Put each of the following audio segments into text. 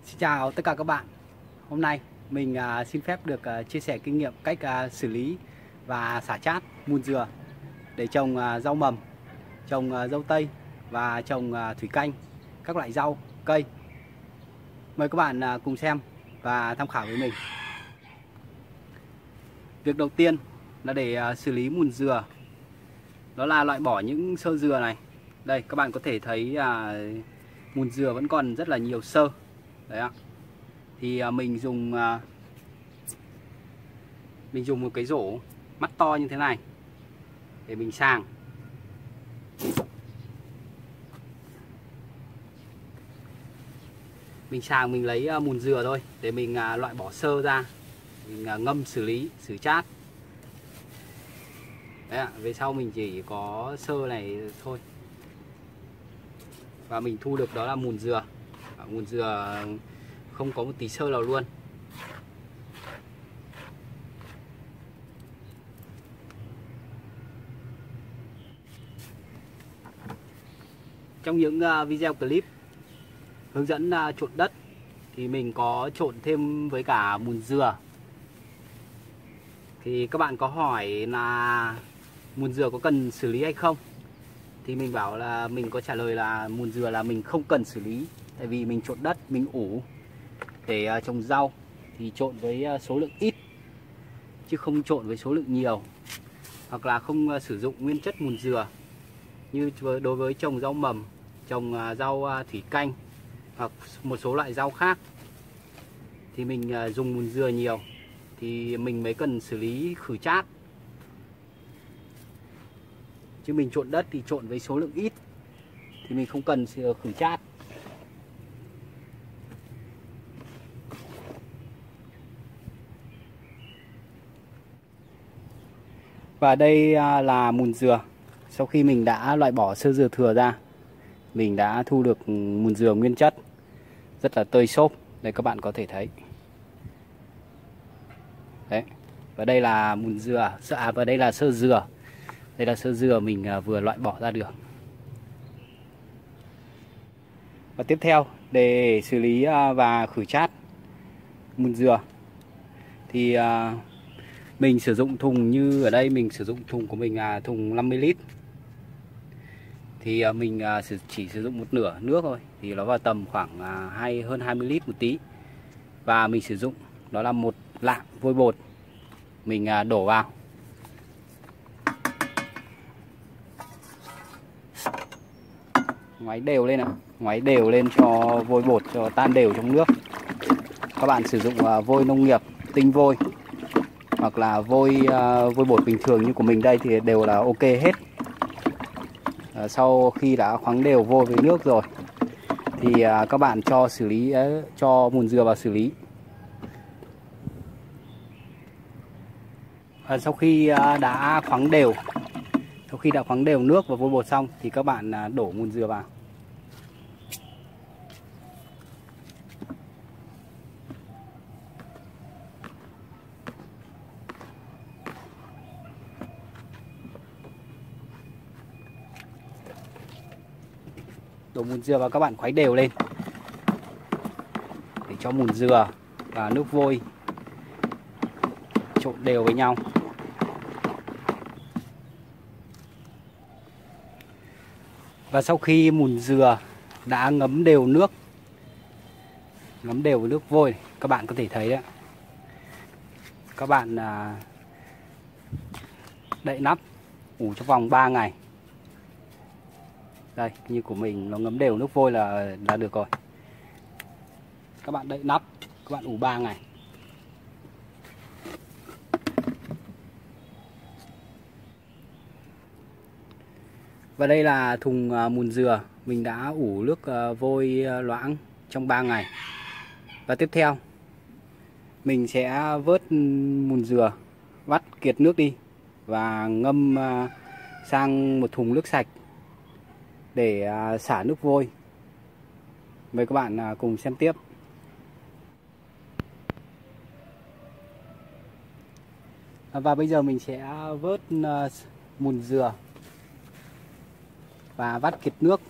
Xin chào tất cả các bạn. Hôm nay mình xin phép được chia sẻ kinh nghiệm cách xử lý và xả chát mùn dừa để trồng rau mầm, trồng dâu tây và trồng thủy canh, các loại rau, cây. Mời các bạn cùng xem và tham khảo với mình. Việc đầu tiên là để xử lý mùn dừa, đó là loại bỏ những xơ dừa này. Đây, các bạn có thể thấy mùn dừa vẫn còn rất là nhiều xơ. Đấy ạ. Thì mình dùng một cái rổ mắt to như thế này để mình sàng. Mình lấy mùn dừa thôi để mình loại bỏ xơ ra, mình ngâm xử lý, xử chát. Đấy ạ, về sau mình chỉ có xơ này thôi. Và mình thu được đó là mùn dừa. Mùn dừa không có một tí xơ nào luôn. Trong những video clip hướng dẫn trộn đất thì mình có trộn thêm với cả mùn dừa. Thì các bạn có hỏi là mùn dừa có cần xử lý hay không? Thì mình bảo là mình có trả lời là mùn dừa là mình không cần xử lý. Tại vì mình trộn đất, mình ủ để trồng rau thì trộn với số lượng ít chứ không trộn với số lượng nhiều, hoặc là không sử dụng nguyên chất mùn dừa. Như đối với trồng rau mầm, trồng rau thủy canh hoặc một số loại rau khác thì mình dùng mùn dừa nhiều thì mình mới cần xử lý khử chát. Chứ mình trộn đất thì trộn với số lượng ít thì mình không cần khử chát. Và đây là mùn dừa. Sau khi mình đã loại bỏ xơ dừa thừa ra, mình đã thu được mùn dừa nguyên chất rất là tơi xốp. Đây các bạn có thể thấy. Đấy. Và đây là mùn dừa, và đây là xơ dừa. Đây là xơ dừa mình vừa loại bỏ ra được. Và tiếp theo để xử lý và khử chát mùn dừa thì mình sử dụng thùng, như ở đây mình sử dụng thùng của mình là thùng 50 lít. Thì mình chỉ sử dụng một nửa nước thôi, thì nó vào tầm khoảng hơn 20 lít một tí. Và mình sử dụng đó là một lạng vôi bột, mình đổ vào. Ngoáy đều lên ạ, ngoáy đều lên cho vôi bột cho tan đều trong nước. Các bạn sử dụng vôi nông nghiệp, tinh vôi hoặc là vôi bột bình thường như của mình đây thì đều là ok hết. Sau khi đã khoáng đều vôi với nước rồi thì các bạn cho mùn dừa vào xử lý. Sau khi đã khoáng đều nước và vôi bột xong thì các bạn đổ mùn dừa vào. Đổ mùn dừa vào, các bạn khuấy đều lên để cho mùn dừa và nước vôi trộn đều với nhau. Và sau khi mùn dừa đã ngấm đều với nước vôi, các bạn có thể thấy đấy. Các bạn đậy nắp ủ trong vòng 3 ngày. Đây, như của mình nó ngấm đều nước vôi là được rồi. Các bạn đậy nắp, các bạn ủ 3 ngày. Và đây là thùng mùn dừa mình đã ủ nước vôi loãng trong 3 ngày. Và tiếp theo mình sẽ vớt mùn dừa, vắt kiệt nước đi và ngâm sang một thùng nước sạch để xả nước vôi. Mời các bạn cùng xem tiếp. Và bây giờ mình sẽ vớt mùn dừa và vắt kiệt nước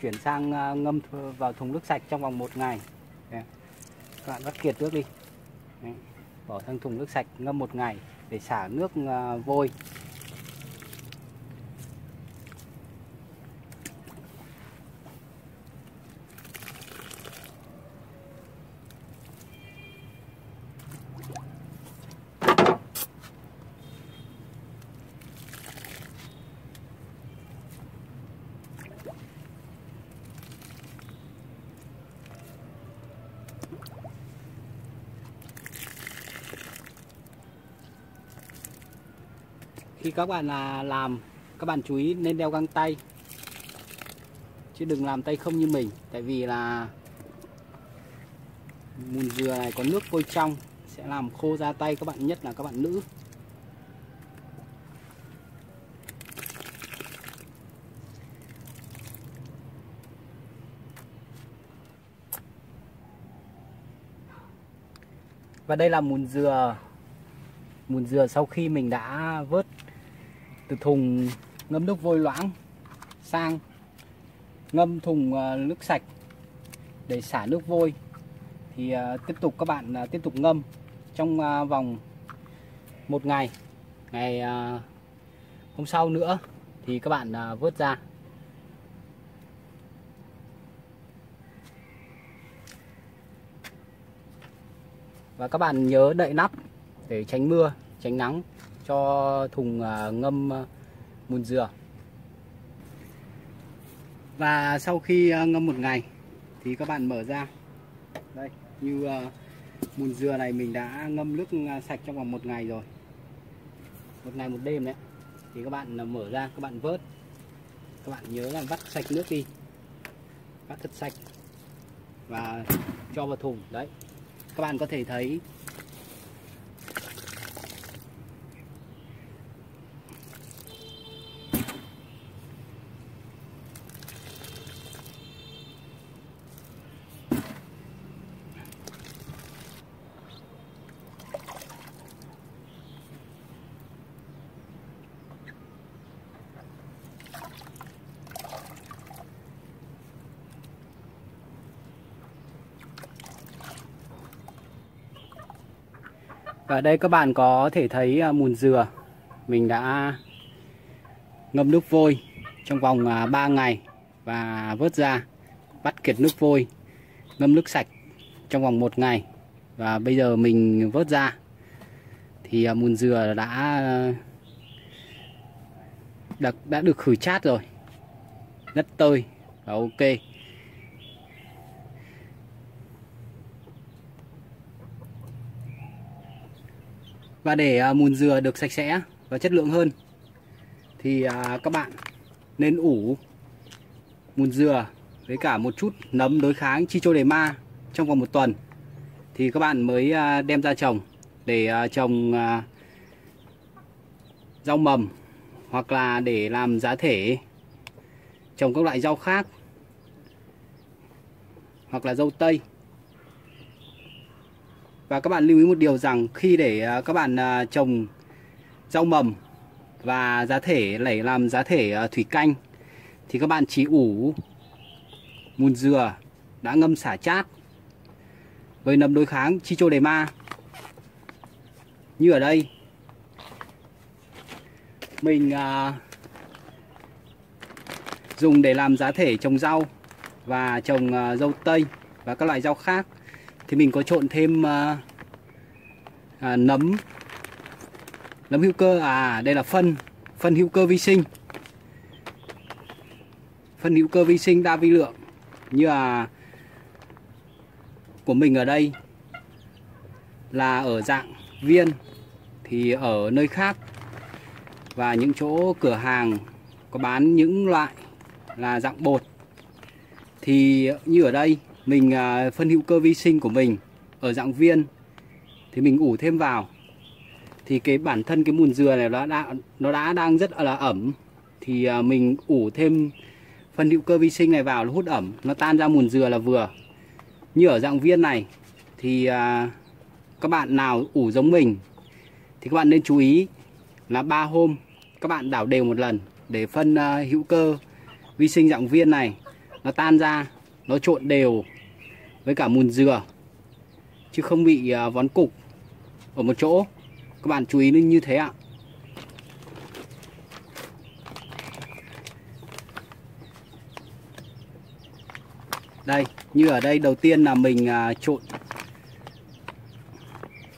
chuyển sang ngâm vào thùng nước sạch trong vòng 1 ngày. Đấy. Các bạn vắt kiệt nước đi. Đấy. Bỏ sang thùng nước sạch ngâm 1 ngày để xả nước vôi. Khi các bạn làm, các bạn chú ý nên đeo găng tay, chứ đừng làm tay không như mình. Tại vì là mùn dừa này có nước vôi trong, sẽ làm khô da tay các bạn, nhất là các bạn nữ. Và đây là mùn dừa. Mùn dừa sau khi mình đã vớt từ thùng ngâm nước vôi loãng sang ngâm thùng nước sạch để xả nước vôi, thì tiếp tục các bạn tiếp tục ngâm trong vòng 1 ngày. Ngày hôm sau nữa thì các bạn vớt ra. Và các bạn nhớ đậy nắp để tránh mưa, tránh nắng cho thùng ngâm mùn dừa. Và sau khi ngâm 1 ngày thì các bạn mở ra. Đây, như mùn dừa này mình đã ngâm nước sạch trong vòng 1 ngày rồi, 1 ngày 1 đêm đấy. Thì các bạn mở ra, các bạn vớt. Các bạn nhớ là vắt sạch nước đi, vắt thật sạch và cho vào thùng. Đấy, các bạn có thể thấy ở đây các bạn có thể thấy mùn dừa mình đã ngâm nước vôi trong vòng 3 ngày và vớt ra, vắt kiệt nước vôi, ngâm nước sạch trong vòng 1 ngày. Và bây giờ mình vớt ra thì mùn dừa đã được khử chát rồi, rất tơi và ok. Và để mùn dừa được sạch sẽ và chất lượng hơn thì các bạn nên ủ mùn dừa với cả một chút nấm đối kháng Trichoderma trong vòng 1 tuần thì các bạn mới đem ra trồng để trồng rau mầm, hoặc là để làm giá thể trồng các loại rau khác, hoặc là dâu tây. Và các bạn lưu ý một điều rằng khi để các bạn trồng rau mầm và giá thể để làm giá thể thủy canh thì các bạn chỉ ủ mùn dừa đã ngâm xả chát với nấm đối kháng Trichoderma. Như ở đây mình dùng để làm giá thể trồng rau và trồng dâu tây và các loại rau khác, thì mình có trộn thêm nấm hữu cơ. Đây là phân hữu cơ vi sinh, phân hữu cơ vi sinh đa vi lượng. Như là của mình ở đây là ở dạng viên, thì ở nơi khác và những chỗ cửa hàng có bán những loại là dạng bột. Thì như ở đây mình phân hữu cơ vi sinh của mình ở dạng viên thì mình ủ thêm vào, thì cái bản thân cái mùn dừa này nó đã đang rất là ẩm, thì mình ủ thêm phân hữu cơ vi sinh này vào, nó hút ẩm, nó tan ra mùn dừa là vừa. Như ở dạng viên này thì các bạn nào ủ giống mình thì các bạn nên chú ý là 3 hôm các bạn đảo đều một lần để phân hữu cơ vi sinh dạng viên này nó tan ra, nó trộn đều với cả mùn dừa, chứ không bị vón cục ở một chỗ. Các bạn chú ý như thế ạ. Đây, như ở đây đầu tiên là mình trộn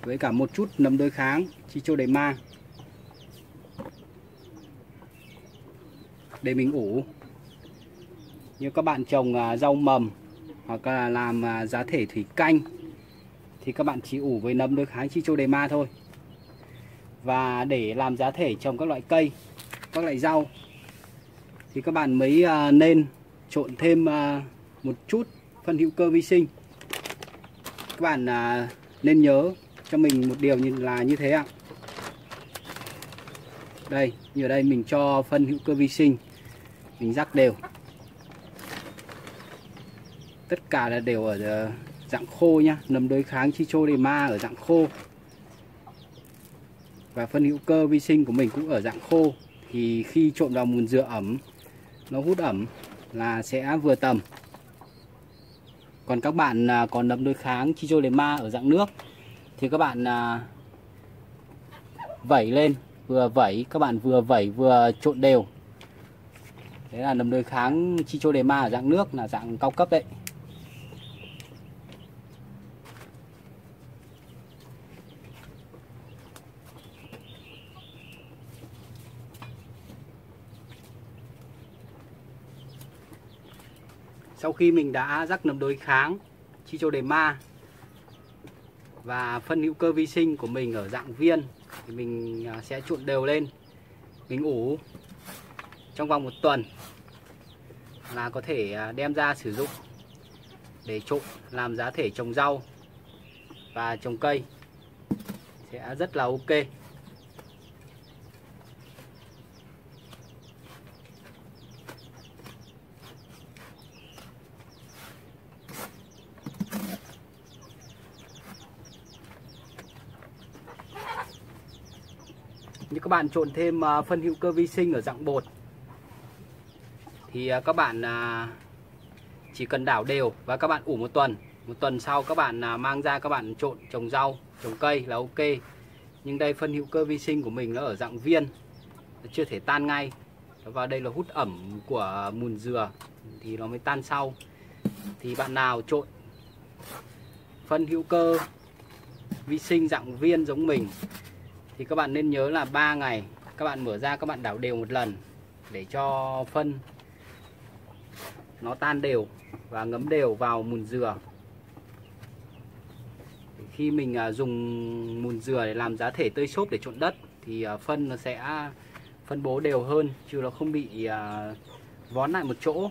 với cả một chút nấm đối kháng Trichoderma để mình ủ. Như các bạn trồng rau mầm hoặc là làm giá thể thủy canh thì các bạn chỉ ủ với nấm đối kháng Trichoderma thôi. Và để làm giá thể trồng các loại cây, các loại rau thì các bạn mới nên trộn thêm một chút phân hữu cơ vi sinh. Các bạn nên nhớ cho mình một điều là như thế ạ. Đây, như ở đây mình cho phân hữu cơ vi sinh, mình rắc đều. Tất cả là đều ở dạng khô nhá, nấm đối kháng Trichoderma ở dạng khô. Và phân hữu cơ vi sinh của mình cũng ở dạng khô. Thì khi trộn vào mùn dừa ẩm, nó hút ẩm là sẽ vừa tầm. Còn các bạn có nấm đối kháng Trichoderma ở dạng nước thì các bạn vẩy lên, vừa vẩy, các bạn vừa vẩy vừa trộn đều. Thế là nấm đối kháng Trichoderma ở dạng nước, là dạng cao cấp đấy. Sau khi mình đã rắc nấm đối kháng Trichoderma và phân hữu cơ vi sinh của mình ở dạng viên thì mình sẽ trộn đều lên. Mình ủ trong vòng 1 tuần là có thể đem ra sử dụng để trộn làm giá thể trồng rau và trồng cây, sẽ rất là ok. Như các bạn trộn thêm phân hữu cơ vi sinh ở dạng bột thì các bạn chỉ cần đảo đều và các bạn ủ 1 tuần. 1 tuần sau các bạn mang ra các bạn trộn trồng rau, trồng cây là ok. Nhưng đây phân hữu cơ vi sinh của mình nó ở dạng viên, nó chưa thể tan ngay. Và đây là hút ẩm của mùn dừa thì nó mới tan sau. Thì bạn nào trộn phân hữu cơ vi sinh dạng viên giống mình thì các bạn nên nhớ là 3 ngày các bạn mở ra, các bạn đảo đều 1 lần để cho phân nó tan đều và ngấm đều vào mùn dừa. Khi mình dùng mùn dừa để làm giá thể tơi xốp để trộn đất thì phân nó sẽ phân bố đều hơn, chứ nó không bị vón lại một chỗ.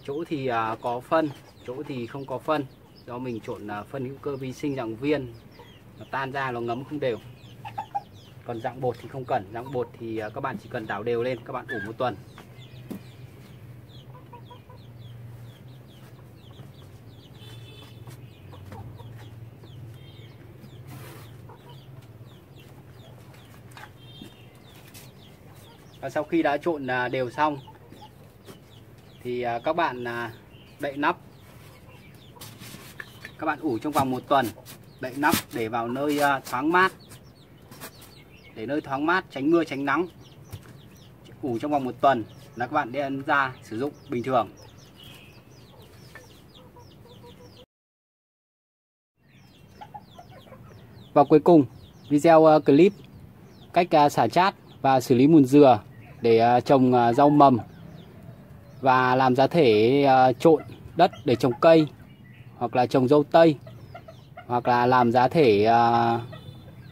Chỗ thì có phân, chỗ thì không có phân. Do mình trộn phân hữu cơ vi sinh dạng viên, nó tan ra nó ngấm không đều. Còn dạng bột thì không cần. Dạng bột thì các bạn chỉ cần đảo đều lên, các bạn ủ 1 tuần. Và sau khi đã trộn đều xong thì các bạn đậy nắp. Các bạn ủ trong vòng 1 tuần, đậy nắp để vào nơi thoáng mát. Để nơi thoáng mát, tránh mưa tránh nắng. Ủ trong vòng 1 tuần là các bạn đem ra sử dụng bình thường. Và cuối cùng, video clip cách xả chát và xử lý mùn dừa để trồng rau mầm và làm giá thể trộn đất để trồng cây hoặc là trồng dâu tây, hoặc là làm giá thể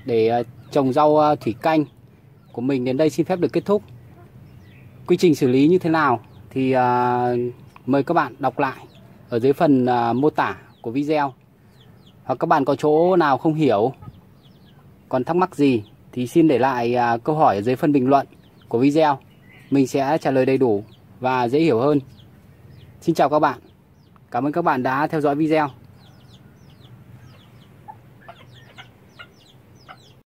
để trồng rau thủy canh của mình đến đây xin phép được kết thúc. Quy trình xử lý như thế nào thì mời các bạn đọc lại ở dưới phần mô tả của video. Hoặc các bạn có chỗ nào không hiểu, còn thắc mắc gì thì xin để lại câu hỏi ở dưới phần bình luận của video. Mình sẽ trả lời đầy đủ và dễ hiểu hơn. Xin chào các bạn. Cảm ơn các bạn đã theo dõi video.